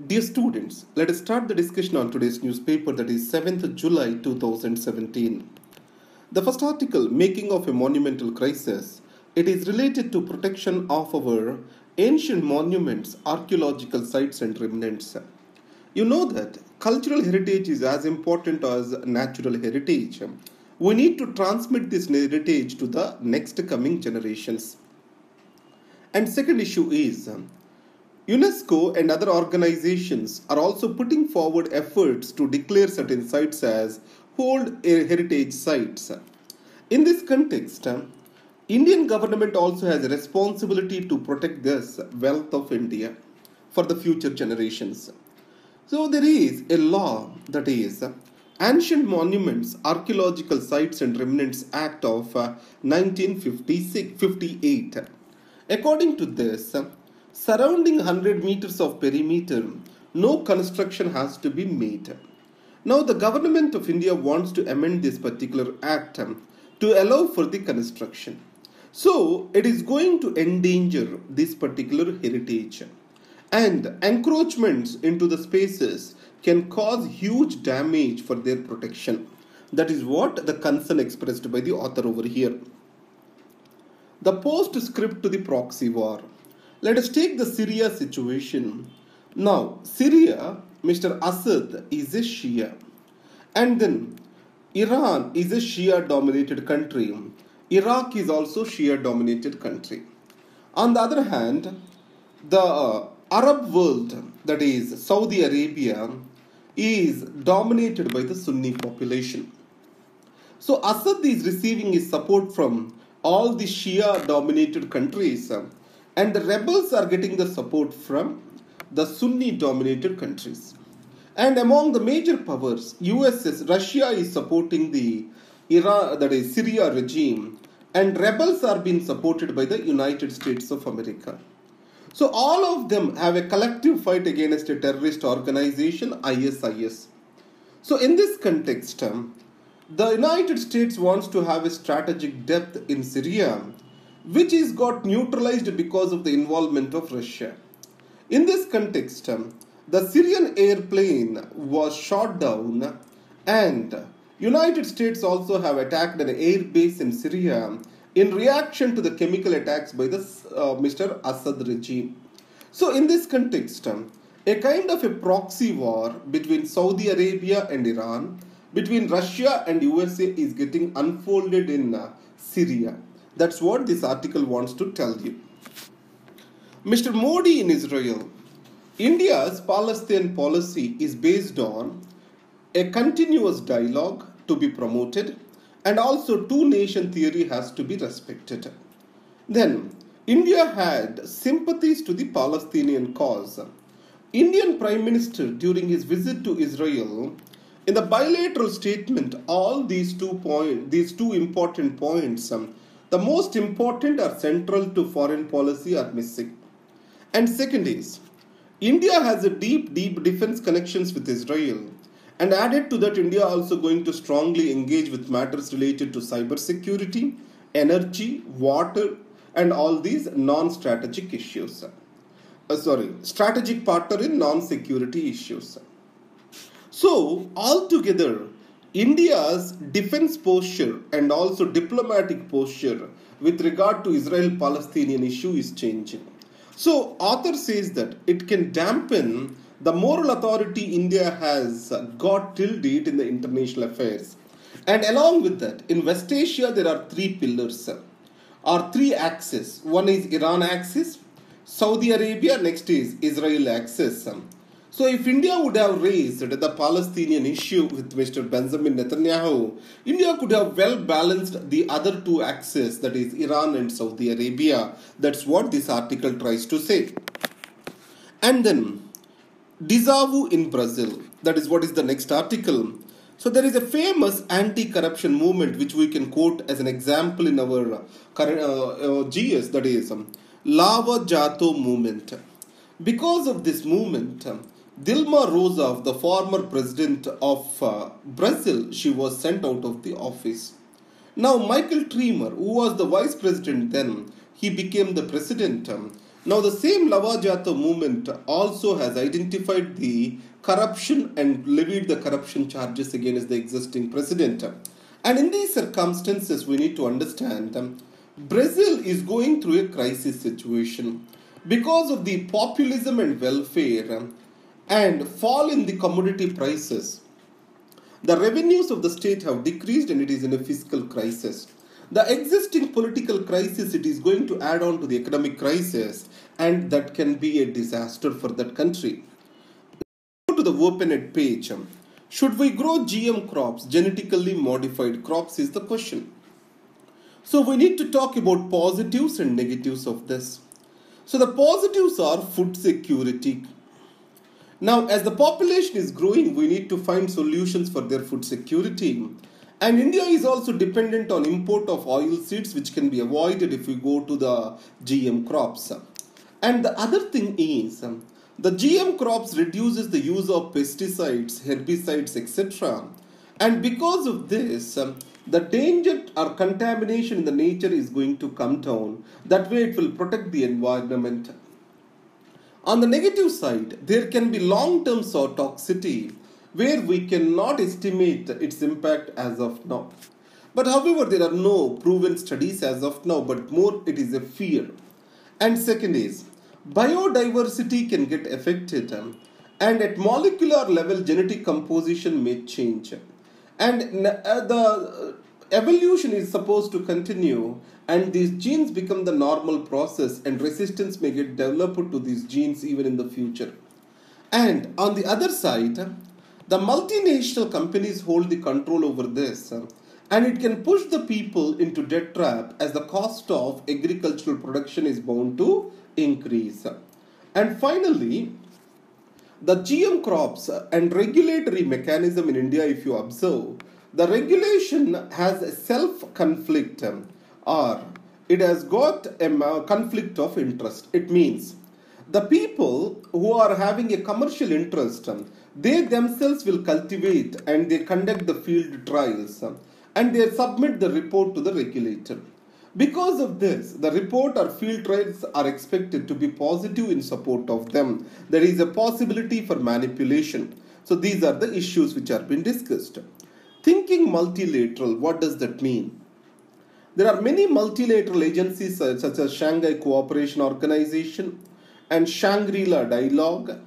Dear students, let us start the discussion on today's newspaper, that is 7th July 2017. The first article, Making of a Monumental Crisis, it is related to protection of our ancient monuments, archaeological sites and remnants. You know that cultural heritage is as important as natural heritage. We need to transmit this heritage to the next coming generations. And second issue is UNESCO and other organizations are also putting forward efforts to declare certain sites as World Heritage Sites. In this context, Indian government also has a responsibility to protect this wealth of India for the future generations. So there is a law, that is Ancient Monuments, Archaeological Sites and Remnants Act of 1958. According to this, surrounding 100 meters of perimeter, no construction has to be made. Now the government of India wants to amend this particular act to allow for the construction. So it is going to endanger this particular heritage. And encroachments into the spaces can cause huge damage for their protection. That is what the concern expressed by the author over here. The postscript to the proxy war. Let us take the Syria situation. Now, Syria, Mr. Assad is a Shia. And then Iran is a Shia-dominated country. Iraq is also Shia-dominated country. On the other hand, the Arab world, that is Saudi Arabia, is dominated by the Sunni population. So Assad is receiving his support from all the Shia-dominated countries, and the rebels are getting the support from the Sunni-dominated countries. And among the major powers, Russia is supporting the Iran, that is Syria regime, and rebels are being supported by the United States of America. So all of them have a collective fight against a terrorist organization, ISIS. So in this context, the United States wants to have a strategic depth in Syria, which is got neutralized because of the involvement of Russia. In this context, the Syrian airplane was shot down, and United States also have attacked an air base in Syria in reaction to the chemical attacks by the Mr. Assad regime. So in this context, a kind of a proxy war between Saudi Arabia and Iran, between Russia and USA is getting unfolded in Syria. That's what this article wants to tell you. Mr. Modi in Israel. India's Palestine policy is based on a continuous dialogue to be promoted, and also two-nation theory has to be respected. Then, India had sympathies to the Palestinian cause. Indian Prime Minister, during his visit to Israel, in the bilateral statement, all these two important points, the most important are central to foreign policy, are missing. And second is, India has a deep defense connections with Israel. And added to that, India also going to strongly engage with matters related to cyber security, energy, water, and all these non-strategic issues. Strategic partner in non-security issues. So, altogether, India's defense posture and also diplomatic posture with regard to Israel-Palestinian issue is changing. So, author says that it can dampen the moral authority India has got till date in the international affairs. And along with that, in West Asia, there are three pillars or three axes. One is Iran axis, Saudi Arabia, next is Israel axis. So if India would have raised the Palestinian issue with Mr. Benjamin Netanyahu, India could have well balanced the other two axes, that is Iran and Saudi Arabia. That's what this article tries to say. And then, déjà vu in Brazil. That is what is the next article. So there is a famous anti-corruption movement which we can quote as an example in our current GS, that is Lava Jato movement. Because of this movement, Dilma Rousseff, the former president of Brazil, she was sent out of the office. Now Michael Temer, who was the vice president then, he became the president. Now, the same Lavajata movement also has identified the corruption and levied the corruption charges against the existing president. And in these circumstances, we need to understand Brazil is going through a crisis situation because of the populism and welfare and fall in the commodity prices. The revenues of the state have decreased and it is in a fiscal crisis. The existing political crisis, it is going to add on to the economic crisis, and that can be a disaster for that country. Go to the open-ed page. Should we grow GM crops, genetically modified crops, is the question. So we need to talk about positives and negatives of this. So the positives are food security. Now, as the population is growing, we need to find solutions for their food security. And India is also dependent on import of oil seeds, which can be avoided if we go to the GM crops. And the other thing is, the GM crops reduces the use of pesticides, herbicides, etc. And because of this, the danger or contamination in the nature is going to come down. That way it will protect the environment. On the negative side, there can be long-term toxicity where we cannot estimate its impact as of now. But however, there are no proven studies as of now, but more it is a fear. And second is, biodiversity can get affected and at molecular level genetic composition may change. And the evolution is supposed to continue and these genes become the normal process and resistance may get developed to these genes even in the future. And on the other side, the multinational companies hold the control over this and it can push the people into debt trap as the cost of agricultural production is bound to increase. And finally, the GM crops and regulatory mechanism in India, if you observe, the regulation has a self-conflict or it has got a conflict of interest. It means the people who are having a commercial interest, they themselves will cultivate and they conduct the field trials and they submit the report to the regulator. Because of this, the report or field trials are expected to be positive in support of them. There is a possibility for manipulation. So these are the issues which are being discussed. Thinking multilateral, what does that mean? There are many multilateral agencies such as Shanghai Cooperation Organization and Shangri-La Dialogue.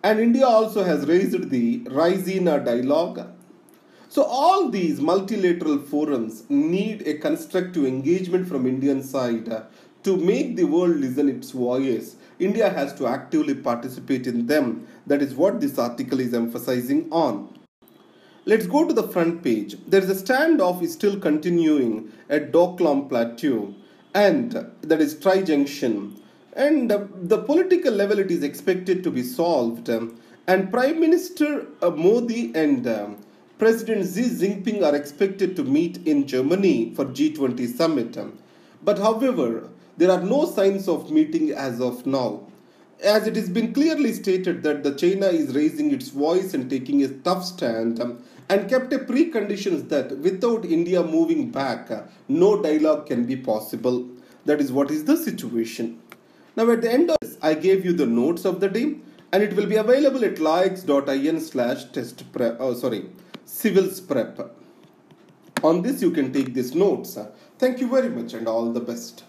And India also has raised the Raisina Dialogue. So all these multilateral forums need a constructive engagement from Indian side to make the world listen its voice. India has to actively participate in them. That is what this article is emphasizing on. Let's go to the front page. There is a standoff is still continuing at Doklam Plateau and that is Tri-Junction. And the political level it is expected to be solved. And Prime Minister Modi and President Xi Jinping are expected to meet in Germany for G20 summit. But however, there are no signs of meeting as of now. As it has been clearly stated that the China is raising its voice and taking a tough stand and kept a preconditions that without India moving back, no dialogue can be possible. That is what is the situation. Now at the end of this, I gave you the notes of the day and it will be available at civils prep. On this you can take these notes. Thank you very much and all the best.